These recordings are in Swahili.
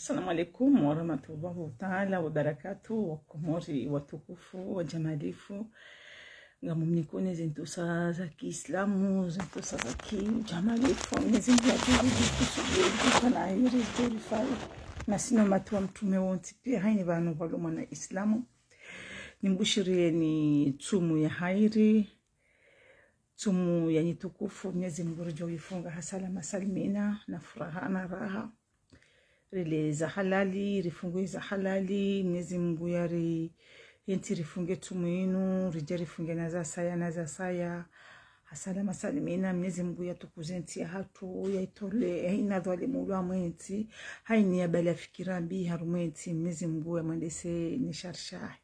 Assalamu alaikum warahmatullahi ta'ala wabarakatuh. Wakomori watukufu wajamalifu, ngamumnikone zintusa za Kiislamu, zintusa za kijamalifu, nizingatizikusubiri hiri zurifai nasino matu wa mtume wonti pia haini vanu waluma na Islamu. Nimbushirie ni tumu ya hairi, tumu ya nitukufu. Mwenyezi Mungu rujwa ifunga hasala masalimina na furaha na raha rile za halali, rifungue za halali. Mwenyezi Mungu yari yenti rifunge tumu inu, rija rifunge na za saya hasala masalimina. Mwenyezi Mungu yatukuzenti ya hatu ya itole haina dhalimu wa mwenti haini ya bala fikirambi harumenti. Mwenyezi Mungu ya mwendese nisharshahi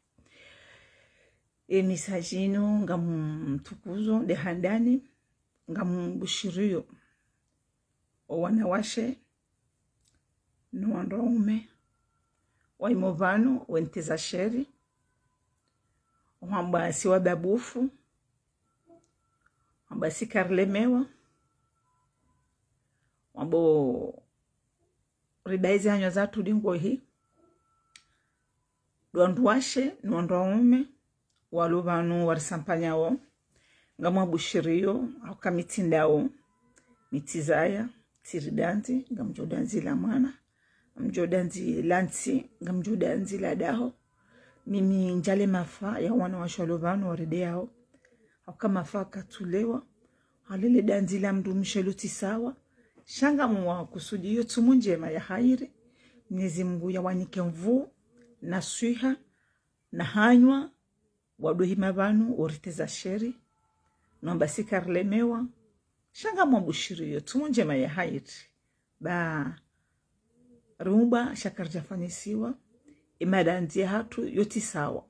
misajino ngamu tukuzo de handani ngamu bushirio wanawashe nuandaume waimovano wenteza sheri wamba si wababufu wamba si karlemewa wambo ribaizi hanyo zatu dingo hii duanduashe nuandaume waluvanu warisampanyao ngamwa bushirio au kamitindao mitizaya tiridanti ngamjodanzi la mwana mjodanzi lansi ngamjodanzi la daho mimi njale mafa ya wana wa shalovanu warideao au kama faka tulewa halile danzi la mdumisheluti sawa shanga mwa kusudio tumu njema ya hairi. Mwenyezi Mungu ya wanike mvu na swiha na hanywa waduhima vanu oriteza sheri nomba sikarlemewa shanga mwabushirio tumu njema ya hairi ba rumba shakarjafanisiwa imadanzi hatu yoti sawa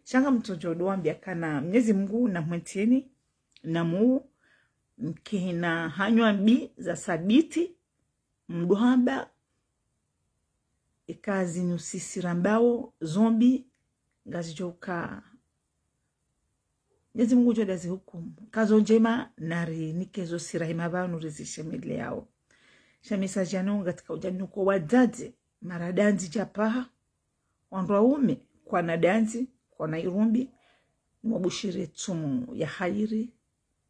shanga mtojodo wambia kana Mwenyezi Mungu na mwentieni na muu mkina hanywa mbi za sabiti mduhamba ikazi nusisi rambao zombi ngazijoka. Mwenyezi Mungu jodazi hukumu kazo njema nari nikezo sirahima vanu rizishemile yao shamisa jano katika ujanuko wadade maradanzi japaha wanduaume kwa nadanzi kwa nairumbi mwabushire tumu ya hairi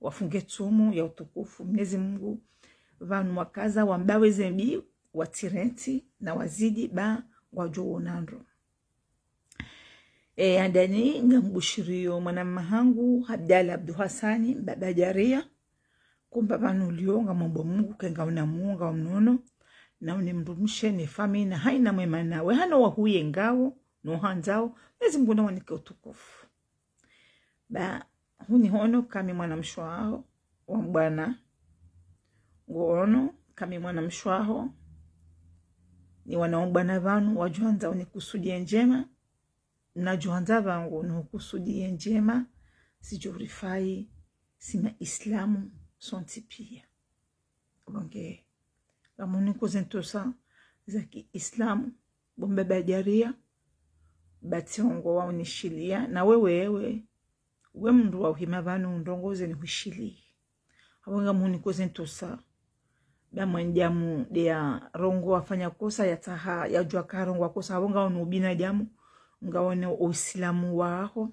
wafunge tumu ya utukufu. Mwenyezi Mungu vanu wakaza wambawe zembi watirenti na wazidi ba wajo onandro. Andani ngambushirio mwana mahangu Abdalla Abdu Hassani baba jaria kumba vanu lionga mambo Mungu kenga unamuunga wa mnono na unimrumishe ni famina haina mwema nawe hano wahuye ngao no hanzao. Mwenyezi Mungu na wanike utukufu ba huni hono kami mwana mshwaho wa mbwana ngono kami mwana mshwaho ni wanaombana vanu wajuanza unikusudie njema na juanza vangu nukusudie njema sijurifai sima Islamu sonti pia wange gamuni kuzentosa zaki Islamu bombe bajaria bationgo wa unishilia na wewe mndu wa uhima vanu ndongoze ni hushili awanga muni kuzentosa bamwanjamu dia rongo wafanya kosa ya taha ya jua karongo kosa awanga unubina jamu ngaone Uislamu wao.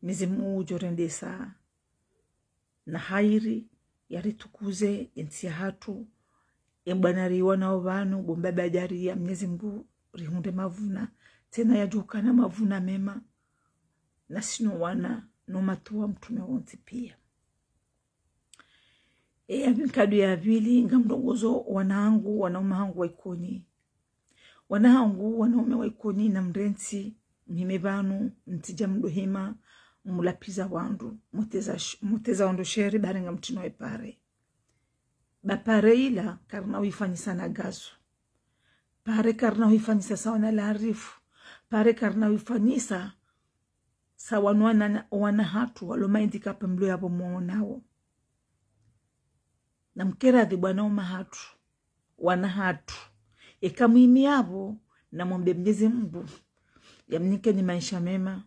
Mwenyezi Mungu jorendesa na hairi yaritukuze ensi hatu embanari wana vanu bomba bajari ya Mwenyezi Mungu rihunde mavuna tena yajuka na mavuna mema na sino wana no matuwa mtume wonti pia. Avinkadu ya vili ngamdongozo wanangu wanaume hangu waikoni wanangu wanaume waikoni na mrenti mime vanu mtija mdohima mulapiza wandu muteza wandu sheri barenga mtino epare bapare ila karna uifanyisa na gazu pare karna uifanyisa sawa na larifu pare karna uifanyisa sawa wana hatu walomaindika pemlo yabo mwonao na mkera dhibwana uma hatu wana hatu ekamuimi yabo na mwombe Mwenyezi Mungu yamnike ni maisha mema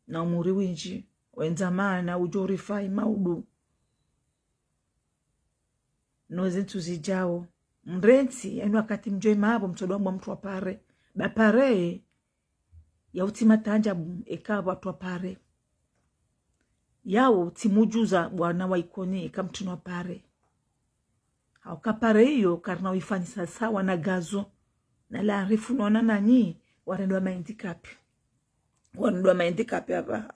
na umuri winji wenzamana ujorifai maudu noze tuzijao mrenzi yani wakati mjoi mabo mtodo wa mtu wa pare ba pare ya utima tanjabu ekaba watu wa pare yao timujuza bwana wa ikoni ikamtuno wa pare au kapare hiyo karna uifani sawa na gazo na la arifu nona nani warendwa maindikapi hapa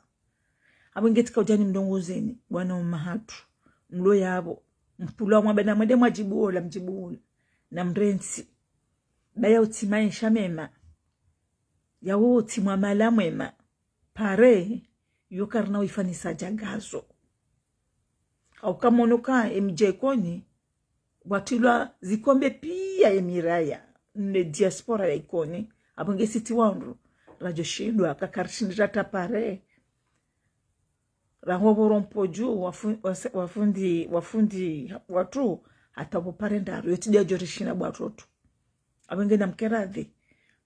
abingetika ujani mdongozeni bwana umahatu mlo yabo mpula mwabana mwende mwajibuola mjibuola na mrenzi baya utimaisha mema yawo utimwa mala mwema pare yokarna uifanisa jagazo au kamonoka emjekoni watilwa zikombe pia emiraya ne diaspora ya ikoni abunge siti wandu rajoshindwa kakarishindira tapare rahoboro mpoju wafundi watu hata bopare ndaro yotidia jorishina bwatoto abunge na mkeradhi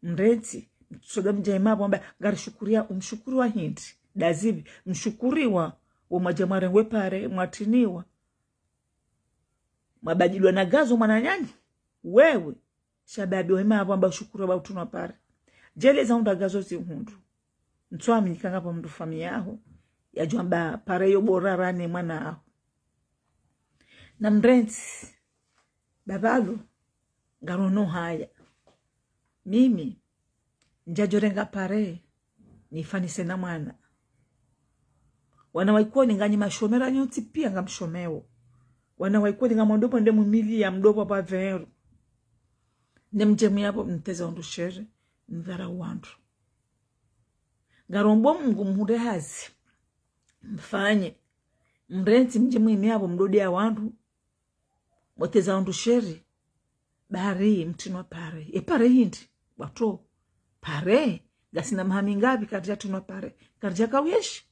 mrenzi soda mjaima bomba garishukuria umshukuru wa hindi dazibi mshukuriwa wa majamare wepare mwatiniwa mabadilwa na gazo mwananyani wewe shababi wema bomba ushukuru wa utunwa pare jele za unda gazo zihundu mtuami nikanga pa mdu fami yaho ya juamba pare yo borarane mwana aho na mrenzi babalu garono haya mimi njajorenga pare nifanise na mwana wana waikoni ngani mashomera nyoti pia ngamshomeo wana waikoni ngamondopo nde mumili ya mdopo pa veru nemjemu yapo mteza ondushere mvara wandu garombo mungu mhude hazi mfanye mrenzi mjemu imiabo mdode ya wandu moteza ondushere bahari mtinwa pare pare hindi watu pare gasina mahami ngapi karja tunwa pare karja kawiyeshi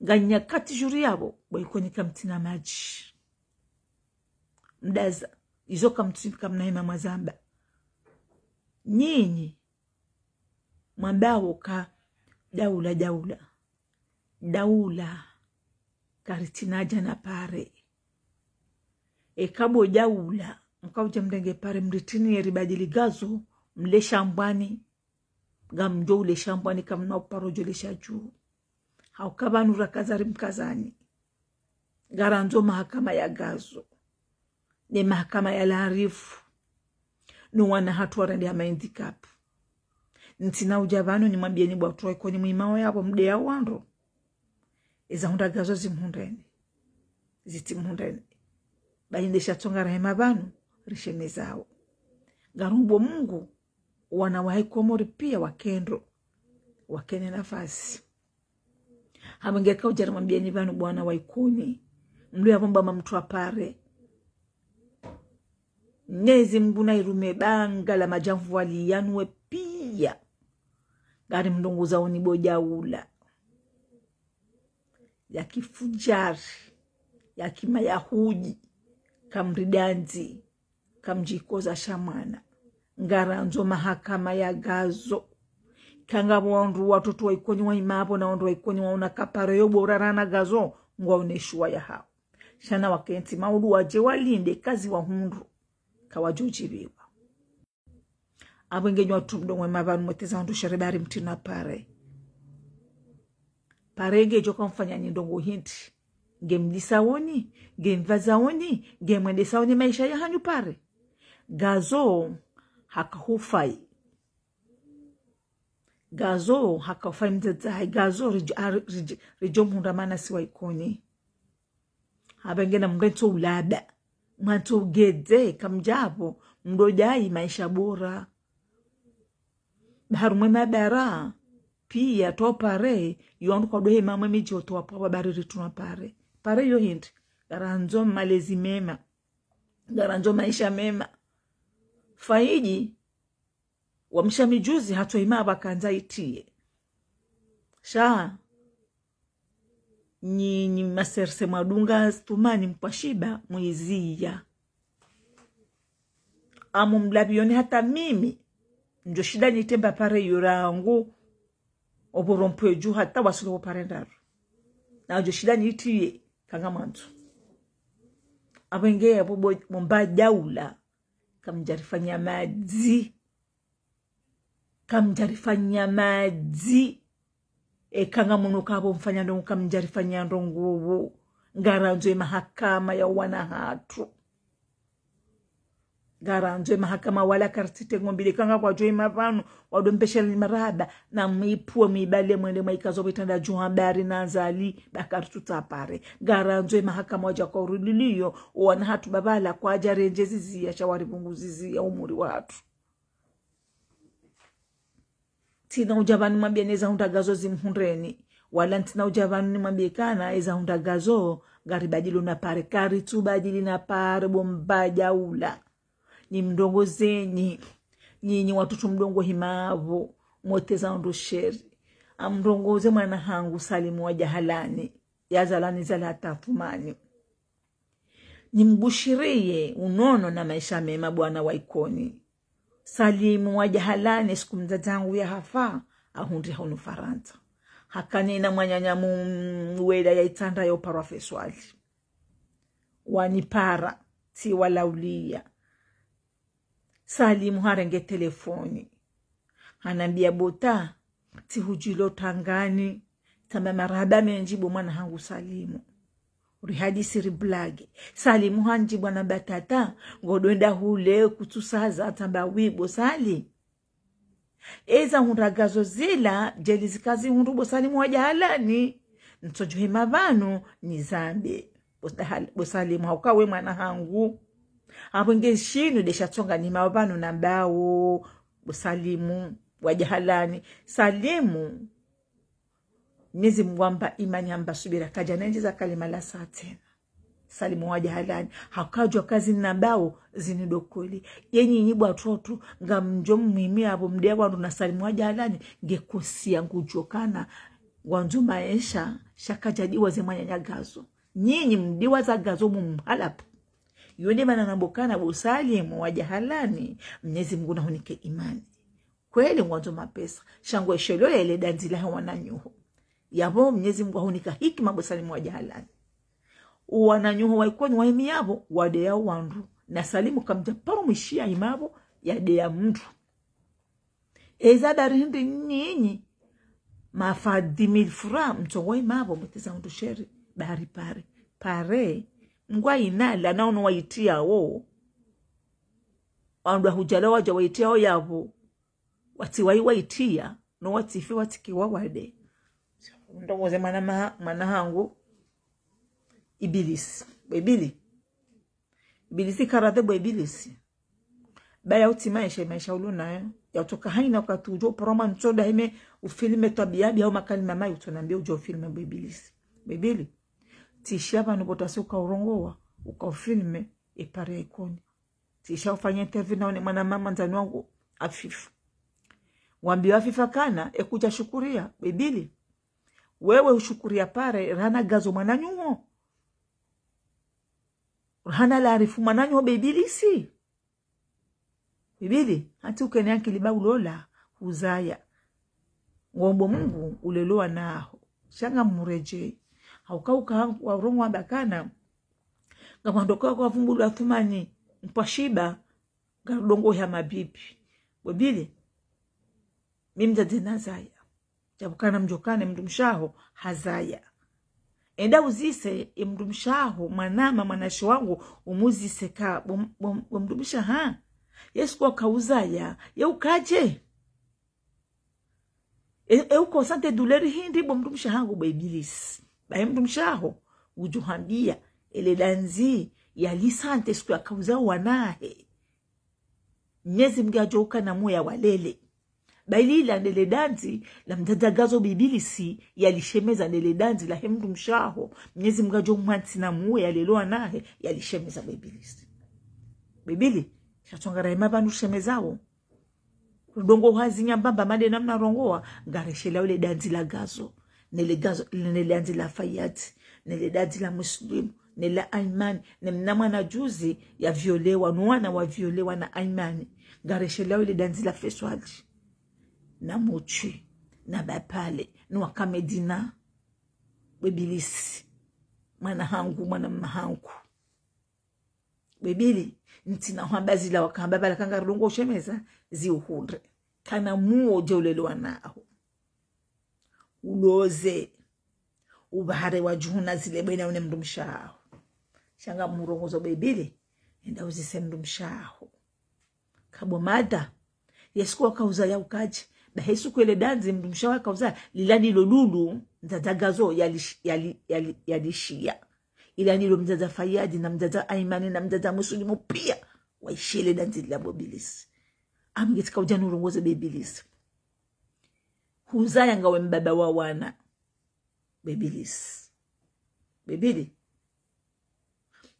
ganya kati juri yabo boikoni kamtina maji mdaza izoka mtunika mnaima mazamba nyinyi mwambao ka daula karitinaja na pare kabo daula mkauja mdenge pare mritini yeribadili gazo mle shambani gamjo ule shambani kamna uparojo le shaju haukabanu rakazari mkazani garanzo mahakama ya gazo ni mahakama ya larifu nuwana hatu warende ya maindikap ntina ujabano ni mwambieni bwatuwa ikoni muimao yabo mde ya wando iza hunda gazo zitimhundeni baindesha tonga rahema banu rishene zao garumbo mungu wana waikomori pia wakene nafasi hamengeka ujara mwambieni banu bwana waikoni mlu ya bomba mtu apare nezi mbuna irume banga la majamvu wali yanwe pia gari mdungu za uniboja ula ya kifujari ya kima ya huji kamridanzi kamjikoza shamana ngaranzo mahakama ya gazo kanga wandu watoto waikoni wa imapo na wandu waikoni wa unakapare yobo urarana gazo ngwa uneshua ya hao shana wakenti maudu waje walinde kazi wa hundu kawajujibiwa abwengenyo watumdongwe mabanu mweteza wandu sharebari mtina pare ngejo kamfanya nyindongo hindi ngemlisaoni ngemvazaoni ngemwendesaoni maisha ya hanyu pare gazo hakahufai mtazai gazo rijomhunda mana siwa ikoni habengena mreto ulada mwanto gede kamjabo mdojai maisha bora baharu mabara pia to pare yondu kwa dohe mama miji to apa bari rituna pare yo hindi garanzo malezi mema garanzo maisha mema faiji wamshamijuzi hato imaba kanza itie sha ni maserse madunga stumani mpashiba mwizia amu mlabioni hata mimi njo shida nitemba pare yurangu oborompo eju hata wasulo pare ndaru na njo shida nitie kanga mantu abengea bobo momba jaula kamjarifanya madzi kanga muno kabo mfanya ndo kamjarifanya ndongo ngaranzwe mahakama ya wana hatu garanzwe mahakama wala kartite ngombile kanga kwa joy mavano wadompesha ni maraba na mipua mibale mwende maikazo bitanda juhabari na zali bakartuta pare garanzwe mahakama waja kwa urudilio wana hatu babala kwa ajarenjezi ya shawari bunguzizi ya umuri watu tina ujabani mwambia neza hundagazo zimhundreni wala ntina ujabani mwambia kana eza hundagazo garibadilo na pare karitu badili na pare bombaja ula ni mdongo zenyi nyinyi watoto mdongo himavo mwoteza ndo sheri amdongoze mwana hangu Salimu wa Jahalani ya zalani zala tafumani nimbushirie unono na maisha mema bwana wa Ikoni. Salimu wa Jahalani siku mzazangu ya hafa ahundi haunu Faransa hakanina mwanyanya mweda ya itanda ya uparafeswali wanipara si walaulia. Salimu harenge telefoni anambia bota ti hujilo tangani tamba maraba menjibu mwana hangu Salimu urihadi siri blage. Salimu hanjibu na batata ngodwenda hule kutusaza tamba wibo sali eza hunragazo zila jelizikazi hunrubo Salimu wa Jahalani ntojuhe mavano ni zambi Salimu haukawe mwana hangu abenge shinu desha tonga ni mavano na mbao Salimu wa Jahalani. Salimu Mwenyezi mwamba imani amba subira kaja nenjiza kalima la saa tena. Salimu wa Jahalani hakajwa kazi na mbao zinidokoli yenye nyibu watoto nga mjomu mwimi abo mdea wandu na Salimu wa Jahalani ngekosia ngujokana wanzu maesha shakaja diwa zemanya nyagazo nyinyi mdiwa za gazo mumhalapu yonde mana nambokana bo Salimu wa Jahalani. Mwenyezi Mungu na hunike imani kweli mwanzo mapesa shangwe shelo ile danzila wananyuho yabo. Mwenyezi Mungu hunika hikima bo Salimu wa Jahalani wananyuho wa Ikoni wa imi yabo wade ya wandu na Salimu kamja paro mwishia imabo yade ya mtu eza darindi nyinyi mafadimil fura mtongo imabo mteza mtu sheri bahari pare ngwa inala na ono waitia wo wandu hujala waja waitia wo yabo wati waitia no watifi watikiwa wade ndogoze mana hangu Ibilisi Ibilisi karate bo Ibilisi baya utimaisha maisha uluna ya utoka haina ukatujo proma nchoda hime ufilme tabiabi au makali mama utonambia ujo filme bo Ibilisi bebili tishaba nubotasi ukaurongowa ukaufilme ipare Ikoni tisha ufanya interview naone mwana mama nzani wangu afifu wambi afifa kana ekuja shukuria bebili wewe ushukuria pare rana gazo mwananyuho rana larifu mwananyuho Ibilisi bebili hati ukene yanki liba ulola uzaya ngombo Mungu uleloa naho shanga mureje haukauka warongo abakana ngamandoka kwa vumbulu athumani mpashiba ngadongo ya mabibi bebili mimza zinazaya jabukana mjokane mdumshaho hazaya enda uzise mdumshaho manama manasho wangu umuzise ka mdumsha ha Yesu kwa kauzaya yeukaje uko sante duleri hindi mdumsha hangu ba Ibilisi ba mdumshaho ujuhambia ele danzi ya lisante siku ya kauza wanahe Mwenyezi Mungu ajoka na moya walele bailila ndele danzi la mdadagazo Ibilisi yalishemeza ndele danzi la hemdu mshaho Mwenyezi Mungu ajo mwanti na moya leloa nahe yalishemeza Ibilisi bibili shatongara imaba shemezao rudongo hazinya bamba made namna rongoa ngareshela ule danzi la gazo nele danzi la Fayati nele danzi la Muslim nela Aimani nemna na juzi ya violewa nuana wa violewa na Aimani ngareshela ule danzi la Feswaji na Mochi na Bapale nuwa Kamedina Ibilisi mwana hangu mwana mahangu bebili ntina hamba zila wakamba bala kanga rulungo ushemeza ziuhundre kana muo jeulelewa nao uloze ubahare wajuhuna zile bwena une mndumshaho shanga murongozo bebili enda uzise mndumshaho kabo mada yesu wakauza ya ukaji bahesu kwele danzi mndumshaho wakauza lilani lolulu nzadagazo yalishia ila nilo mzaza Fayadi na mzaza Aimani na mzaza Muslimu pia waishele danzi la bobilisi amgetika ujani urongoze bebilisi huzaya ngawe mbaba wa wana bebilisi bebili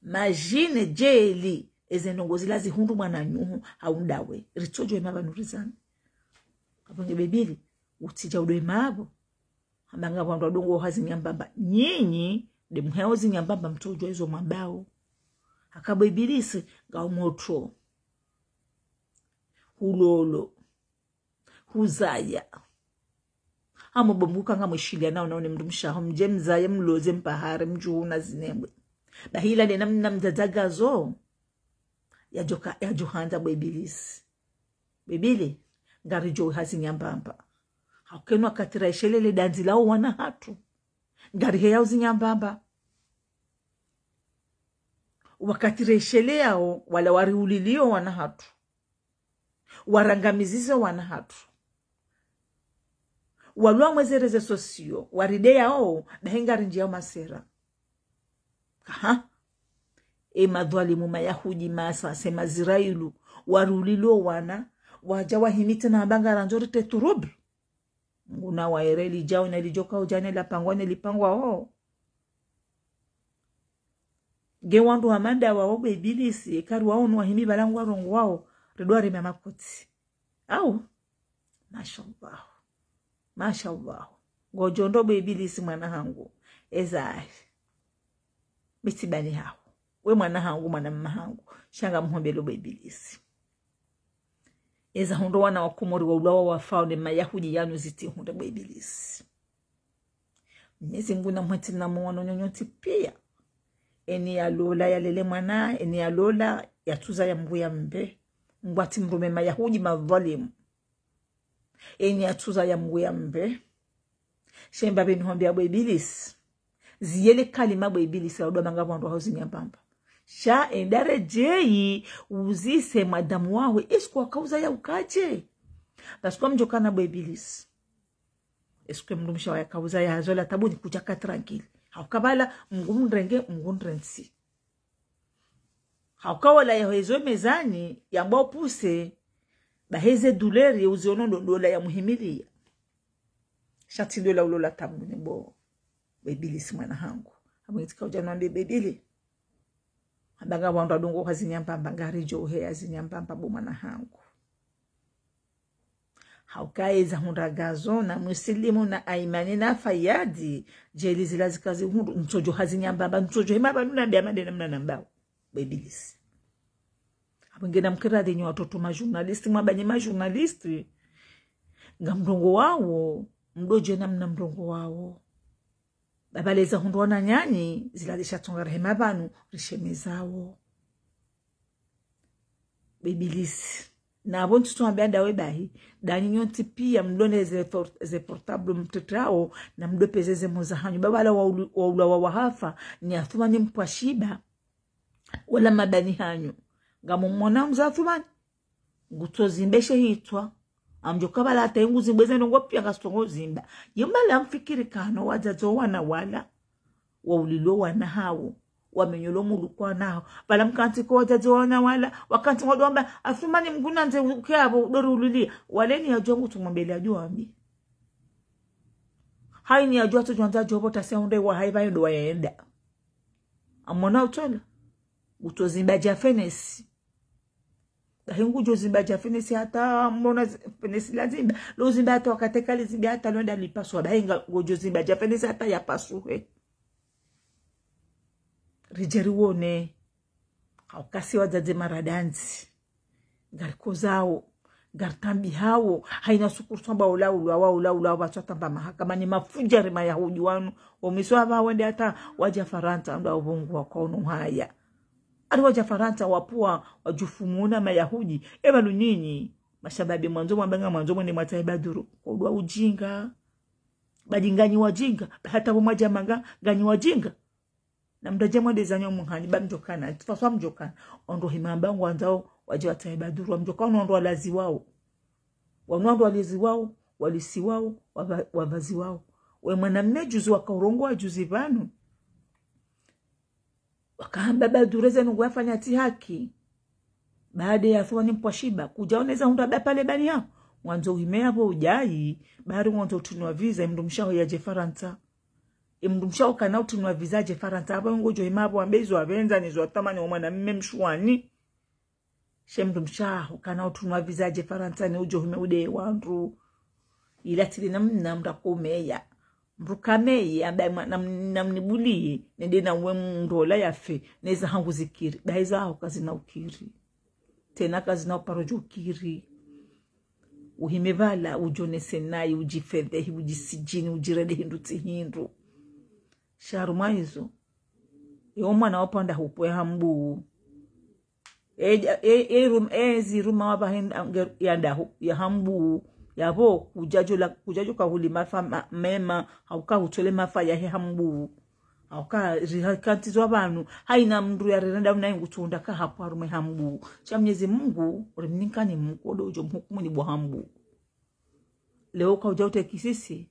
majine jeli ezenongozi lazi hundu mwana nyuhu haundawe ritojo emaba nurizani kabonge bebili utija udoe mabo ambanga wandu wadongo hazi nyambamba nyinyi de muheozi nyambamba mtojo hizo mabao akabo ibilisi ngao motro hulolo huzaya amo bombuka ngamwishilia nao naone mndumshaho mjemzaye mloze mpahare mjuhuna zinembwe bahila de namna mzadzagazo ya johanza bwebilisi bebili ngarijo hazi nyambamba hakenwa katira ishelele danzi lao wana hatu ngari hea uzi nyambamba wakatira ishele yao wala wari ulilio wana hatu warangamizizo wana hatu walua mwezereze sosio waride yao bahengari njia masera kaha madhalimu mayahudi masa sema Zirailu warulilo wana wajawa himiti na bangara njori teturub nguna waereli jao na lijoka ujane la pangwane lipangwa ho gewandu hamanda wao bebilisi karu wao no himi balangwa rongo wao redwari mamakoti au mashallah gojondo bebilisi mwana hangu ezai mitibani hao we mwana hangu mwana mmahangu shanga mhombelo bebilisi eza hundo wana wakumori wa ulawa wafao ne mayahudi yanu ziti hundo bebilisi Mwenyezi Mungu na mwati na mwana nyonyoti pia eni ya lola ya lele mwana eni ya lola ya tuza ya mbu ya mbe mbwati mrume mayahudi madhalimu eni ya tuza ya mbu ya mbe shemba beni hombia bebilisi ziyele kalima bebilisi la udwa manga wandu hauzi nyambamba sha endare jeyi uzise madamu wawe isku wakauza ya ukaje basikuwa mjokana bebilisi isku mdumisha wa ya kauza ya hazola tabu ni kuchaka tranquil haukabala mgundrensi haukawala ya hezo mezani ya mbao puse baheze duleri ya uziono dola ya muhimilia shati dola ulola tabu ni bo bebilisi mwana hangu hamuitika ujanuambe bebili abanga wandu adongo hazinyambamba ngari johe hazinyambamba bomana hangu haukaeza hundagazo na Muslimu na Aimani na Fayadi jeli zilazikazi hundu ntojo hazinyambamba ntojo himaba nunambia madena mna nambao bebilisi abangena mkiradi nyo watoto majournalisti mwabanye majournalisti ngamrongo wao mdoje na mna mrongo wao babaleza hundu wana nyani zilazisha tonga rehema banu rishemezao bebilisi na abontu tuambia dawe bahi dani nyonti pia mlone ze portable mtetrao na mdopezeze mozahanyu babala wa wahafa ni athumani mpwashiba wala mabani hanyu ngamu mwana mzathumani nguto zimbeshe hitwa amjoka bala atengu zimbeze nongo pia ngastongo zimba yembala mfikiri kano wazazo wana wala waulilo wana hao wamenyolo mulukwa nao bala mkanti ko wazazo wana wala wakati ngodomba athumani mguna nze ukyabo dori ululia waleni ya jongu tumwambele ajua ambi haini ya jua tujuanza jobo taseunde wa haiba yodo wa yaenda amona utola utozimba jafenesi hingu jozimba jafenesi hata mbona fenesi lazimba lo zimba hata wakateka lizimba hata londa lipaswa bahinga gojozimba jafenesi hata ya pasuhe rijeri wone haukasi wazaze maradanzi gariko zao gartambi hao haina sukuru samba ula wachotamba mahakama ni mafujari mayahudi wanu omiswa ba wende hata waja faranta ndo ubungu wa kono haya aliwa Jafaranta wapua wajufumuna mayahudi eba lunyinyi mashababi mwanzo mwambanga mwanzo mwene mwataibaduru kwa ujinga bajinganyi wajinga hata mwaja manga ganyi wajinga na mdaje mwende zanyo muhani bamjokana tufaswa mjokana ondo himamba wanzao waje wataibaduru wamjokana ondo walazi wao wanwando walizi wao walisi wao wavazi wao we mwanamme juzi wakaurongwa juzi vanu wakahamba badureze nungu wafanya ati haki baada ya thwani mpwashiba kujaoneza hundaba pale bani yao mwanzo uhimea po ujai bahari mwanzo utunua viza mdumshao ya Jefaranta mdumshao kana utunua viza Jefaranta hapa ngojo himea po ambezo wavenza nizo watamani wa mwanamme mshuani mdumshao kana utunua viza Jefaranta ni ujo humeude wandu ilatili namda kumeya mrukameye ambaye namnibulie nende na uwe mndola yafe neza hangu zikiri baiza hao kazi na ukiri tena kazi na uparojo ukiri uhimevala ujone senai ujifedhehi ujisijini ujirede hindu sharuma hizo yoma na wapanda hupwe hambu ziruma wapa yandahu ya hambu yabo kujajo kahuli mafa mema hauka utole mafa ya hambu hauka rihakantizo abantu haina mndu ya renda unayingutunda ka hapo arume hambu cha Mwenyezi Mungu urimninkani mkodo ujo mhukumu ni bwa hambu leo ka ujaute kisisi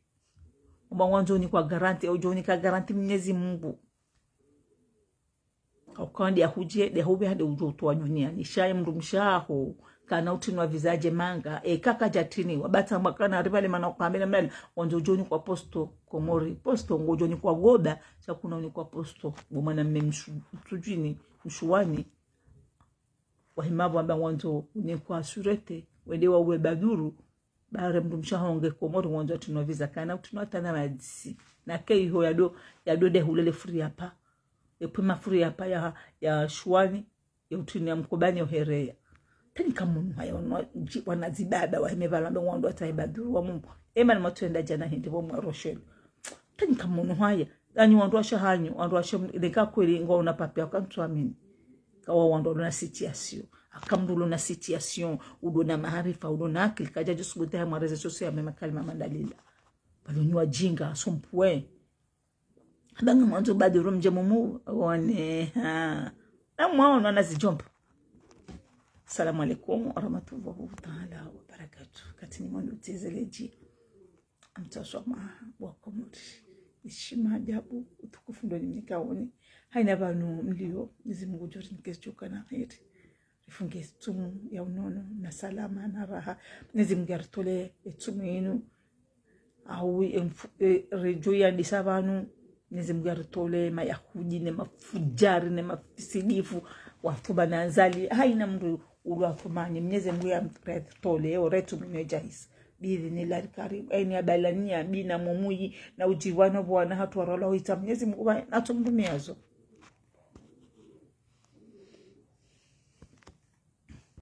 mwanzo ni kwa garanti ujo ni ka garanti Mwenyezi Mungu haukandi ahuje de hobe hade ujo to dunia ni shaye mndu mshaho kana utinwa vizaje manga kaka jatini wabata makana rivale mana kwambela mali wanzo joni kwa posto komori posto ngojoni kwa goda cha kuna ni kwa posto bomana mmemshujini mshuani wahimabo amba wanzo ni kwa surete wende wa webaduru bare mndu mshahonge komori wanzo utinwa viza kana utinwa tana madisi na keiho yado de hulele free hapa epima free hapa ya shuani ya utinwa mkobani oherea tani kamuntu hayo wanazibaba wahemevala ndo wandu ataibaduru wa Mungu ni matwenda jana hindi bo mwaroshelo tani kamuntu haya yani wandu ashahanyu wandu ashemleka kweli ngo una papi akantuamini kawa wandu na situation akamdulo na situation udona maarifa udona akili kaja jusubuta ya rezo sosio mema kalima mandalila balonywa jinga sompwe abanga mwanzo baduru mjemumu one na mwaona nazijomba. Assalamu alaikum warahmatullahi ta'ala wabarakatuh. Katini mwandu tezeleji amtasoma wakomuri ishima ajabu utukufu ndo nimikaoni haina banu mlio Mwenyezi Mungu jori mkechoka na heri rifunge tumu ya unono na salama na raha Mwenyezi Mungu artole etumu yenu au rejo ya disabanu Mwenyezi Mungu artole mayahudi ne mafujari ne mafisidifu watu banazali haina mtu ulwatumani Mwenyezi Mungu amtole oretu mnejahis bizi ni la karibu aini abalania bina mumuyi na ujiwano bwana hatu warola huita Mwenyezi Mungu atumdumiazo